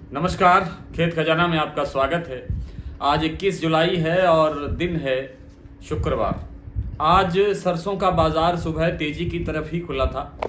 नमस्कार, खेत खजाना में आपका स्वागत है। आज 21 जुलाई है और दिन है शुक्रवार। आज सरसों का बाजार सुबह तेजी की तरफ ही खुला था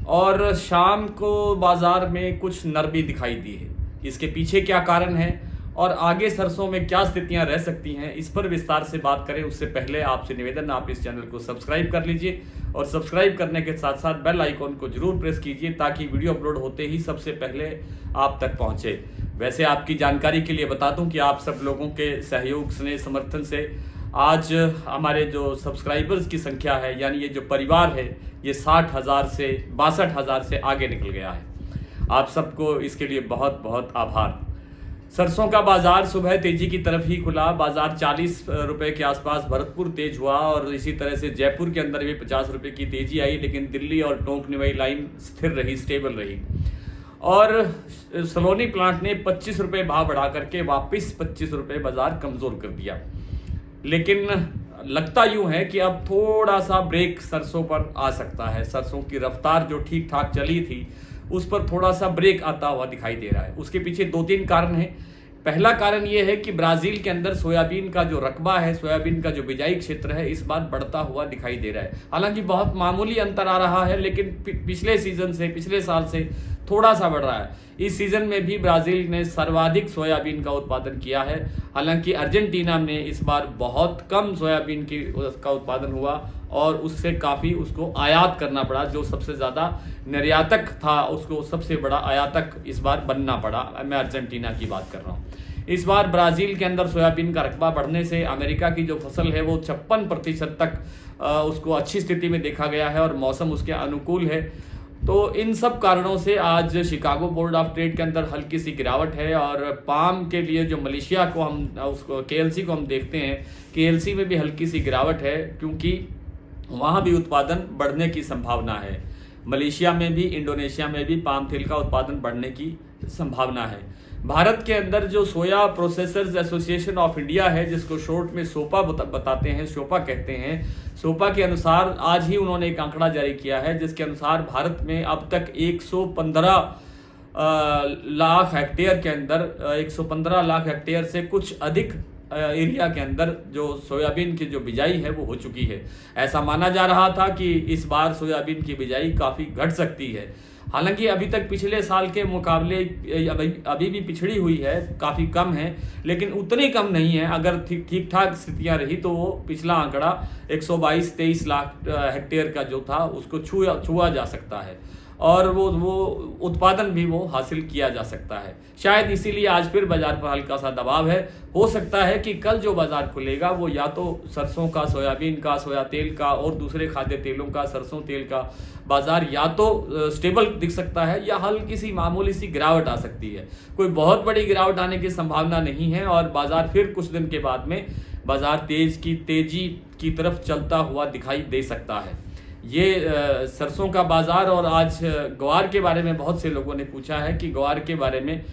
और शाम को बाजार में कुछ नरमी दिखाई दी है। इसके पीछे क्या कारण है और आगे सरसों में क्या स्थितियां रह सकती हैं, इस पर विस्तार से बात करें उससे पहले आपसे निवेदन, आप इस चैनल को सब्सक्राइब कर लीजिए और सब्सक्राइब करने के साथ साथ बेल आइकॉन को जरूर प्रेस कीजिए ताकि वीडियो अपलोड होते ही सबसे पहले आप तक पहुंचे। वैसे आपकी जानकारी के लिए बता दूं कि आप सब लोगों के सहयोग, स्नेह, समर्थन से आज हमारे जो सब्सक्राइबर्स की संख्या है, यानी ये जो परिवार है, ये 60,000 से 62,000 से आगे निकल गया है। आप सबको इसके लिए बहुत बहुत आभार। सरसों का बाजार सुबह तेजी की तरफ ही खुला। बाजार 40 रुपए के आसपास भरतपुर तेज हुआ और इसी तरह से जयपुर के अंदर भी 50 रुपए की तेजी आई, लेकिन दिल्ली और टोंक निवाई लाइन स्थिर रही, स्टेबल रही। और सलोनी प्लांट ने 25 रुपए भाव बढ़ा करके वापस 25 रुपए बाजार कमजोर कर दिया। लेकिन लगता यूं है कि अब थोड़ा सा ब्रेक सरसों पर आ सकता है। सरसों की रफ्तार जो ठीक ठाक चली थी उस पर थोड़ा सा ब्रेक आता हुआ दिखाई दे रहा है। उसके पीछे 2-3 कारण हैं। पहला कारण यह है कि ब्राजील के अंदर सोयाबीन का जो रकबा है, सोयाबीन का जो बिजाई क्षेत्र है, इस बार बढ़ता हुआ दिखाई दे रहा है। हालांकि बहुत मामूली अंतर आ रहा है, लेकिन पिछले साल से थोड़ा सा बढ़ रहा है। इस सीजन में भी ब्राजील ने सर्वाधिक सोयाबीन का उत्पादन किया है। हालांकि अर्जेंटीना में इस बार बहुत कम सोयाबीन का उत्पादन हुआ और उससे काफ़ी उसको आयात करना पड़ा। जो सबसे ज़्यादा निर्यातक था उसको सबसे बड़ा आयातक इस बार बनना पड़ा। मैं अर्जेंटीना की बात कर रहा हूँ। इस बार ब्राज़ील के अंदर सोयाबीन का रकबा बढ़ने से अमेरिका की जो फसल है वो 56% तक उसको अच्छी स्थिति में देखा गया है और मौसम उसके अनुकूल है। तो इन सब कारणों से आज शिकागो बोर्ड ऑफ ट्रेड के अंदर हल्की सी गिरावट है। और पाम के लिए जो मलेशिया को हम उसको केएलसी को हम देखते हैं, केएलसी में भी हल्की सी गिरावट है क्योंकि वहाँ भी उत्पादन बढ़ने की संभावना है। मलेशिया में भी, इंडोनेशिया में भी पाम तेल का उत्पादन बढ़ने की संभावना है। भारत के अंदर जो सोया प्रोसेसर्स एसोसिएशन ऑफ इंडिया है, जिसको शॉर्ट में सोपा बताते हैं, सोपा कहते हैं, सोपा के अनुसार आज ही उन्होंने एक आंकड़ा जारी किया है जिसके अनुसार भारत में अब तक 115 लाख हेक्टेयर के अंदर 115 लाख हेक्टेयर से कुछ अधिक एरिया के अंदर जो सोयाबीन की जो बिजाई है वो हो चुकी है। ऐसा माना जा रहा था कि इस बार सोयाबीन की बिजाई काफ़ी घट सकती है। हालांकि अभी तक पिछले साल के मुकाबले अभी भी पिछड़ी हुई है, काफ़ी कम है, लेकिन उतनी कम नहीं है। अगर ठीक ठाक स्थितियां रही तो वो पिछला आंकड़ा 122-23 लाख हेक्टेयर का जो था उसको छुआ जा सकता है और वो उत्पादन भी वो हासिल किया जा सकता है। शायद इसीलिए आज फिर बाजार पर हल्का सा दबाव है। हो सकता है कि कल जो बाजार खुलेगा वो या तो सरसों का, सोयाबीन का, सोया तेल का और दूसरे खाद्य तेलों का, सरसों तेल का बाजार या तो स्टेबल दिख सकता है या हल्की सी मामूली सी गिरावट आ सकती है। कोई बहुत बड़ी गिरावट आने की संभावना नहीं है और बाजार फिर कुछ दिन के बाद में बाजार तेजी की तरफ चलता हुआ दिखाई दे सकता है। ये सरसों का बाजार। और आज ग्वार के बारे में बहुत से लोगों ने पूछा है कि ग्वार के बारे में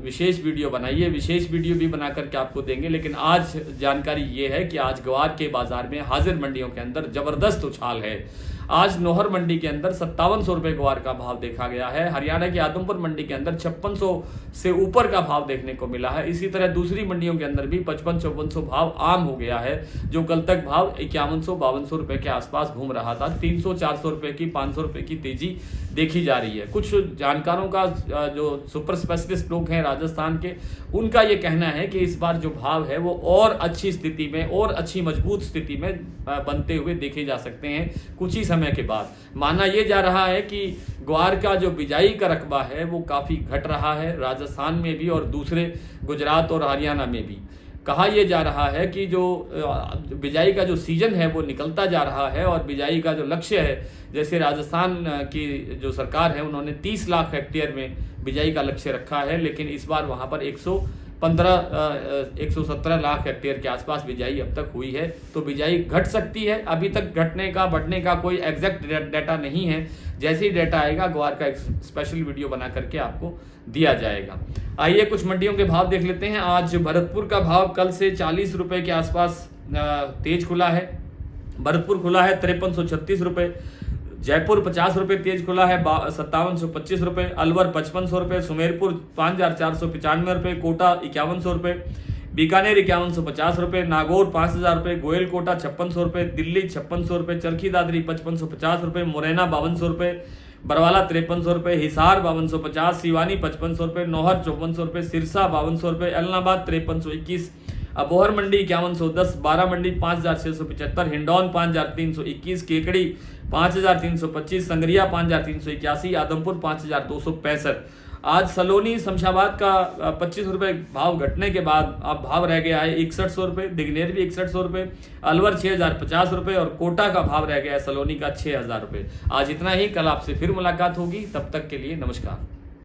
विशेष वीडियो बनाइए। विशेष वीडियो भी बना करके आपको देंगे, लेकिन आज जानकारी ये है कि आज ग्वार के बाजार में हाजिर मंडियों के अंदर जबरदस्त उछाल है। आज नोहर मंडी के अंदर 5700 रुपये ग्वार का भाव देखा गया है। हरियाणा की आदमपुर मंडी के अंदर 5600 से ऊपर का भाव देखने को मिला है। इसी तरह दूसरी मंडियों के अंदर भी 55-5400 भाव आम हो गया है, जो कल तक भाव 5100-5200 रुपये के आसपास घूम रहा था। 300-400 रुपये की, 500 रुपये की तेजी देखी जा रही है। कुछ जानकारों का, जो सुपर स्पेशलिस्ट लोग हैं राजस्थान के, उनका ये कहना है कि इस बार जो भाव है वो और अच्छी स्थिति में और अच्छी मजबूत स्थिति में बनते हुए देखे जा सकते हैं कुछ ही समय के बाद। माना यह जा रहा है कि ग्वार का जो बिजाई का रकबा है वो काफ़ी घट रहा है, राजस्थान में भी और दूसरे गुजरात और हरियाणा में भी। कहा यह जा रहा है कि जो बिजाई का जो सीजन है वो निकलता जा रहा है और बिजाई का जो लक्ष्य है, जैसे राजस्थान की जो सरकार है उन्होंने 30 लाख हेक्टेयर में बिजाई का लक्ष्य रखा है, लेकिन इस बार वहाँ पर 117 लाख हेक्टेयर के आसपास बिजाई अब तक हुई है। तो बिजाई घट सकती है। अभी तक घटने का, बढ़ने का कोई एग्जैक्ट डाटा नहीं है। जैसे ही डाटा आएगा ग्वार का एक स्पेशल वीडियो बना करके आपको दिया जाएगा। आइए कुछ मंडियों के भाव देख लेते हैं। आज भरतपुर का भाव कल से 40 रुपये के आसपास तेज खुला है। भरतपुर खुला है 5336 रुपये, जयपुर 50 रुपये तेज खुला है 5725 रुपये, अलवर 5500 रुपये, सुमेरपुर 5495 रुपये, कोटा 5100 रुपये, बीकानेर 5150 रुपये, नागौर 5000 रुपये, गोयल कोटा 5600 रुपये, दिल्ली 5600 रुपये, चरखी दादरी 5550 रुपये, मुरैना 5200 रुपये, बरवाला 5300 रुपये, हिसार 5250, सिवानी 5500 रुपये, नौहर 5400 रुपये, सिरसा 5200 रुपये, एलनाबाद 5321, अबोहर मंडी 5110, बारा मंडी 5675, हिंडौन 5321, केकड़ी 5325, संगरिया 5381, आदमपुर 5265। आज सलोनी शमशाबाद का 25 रुपये भाव घटने के बाद अब भाव रह गया है 6100 रुपये, दिग्नेर भी 6100 रुपये, अलवर 6050 रुपये और कोटा का भाव रह गया है सलोनी का 6000 रुपये। आज इतना ही, कल आपसे फिर मुलाकात होगी, तब तक के लिए नमस्कार।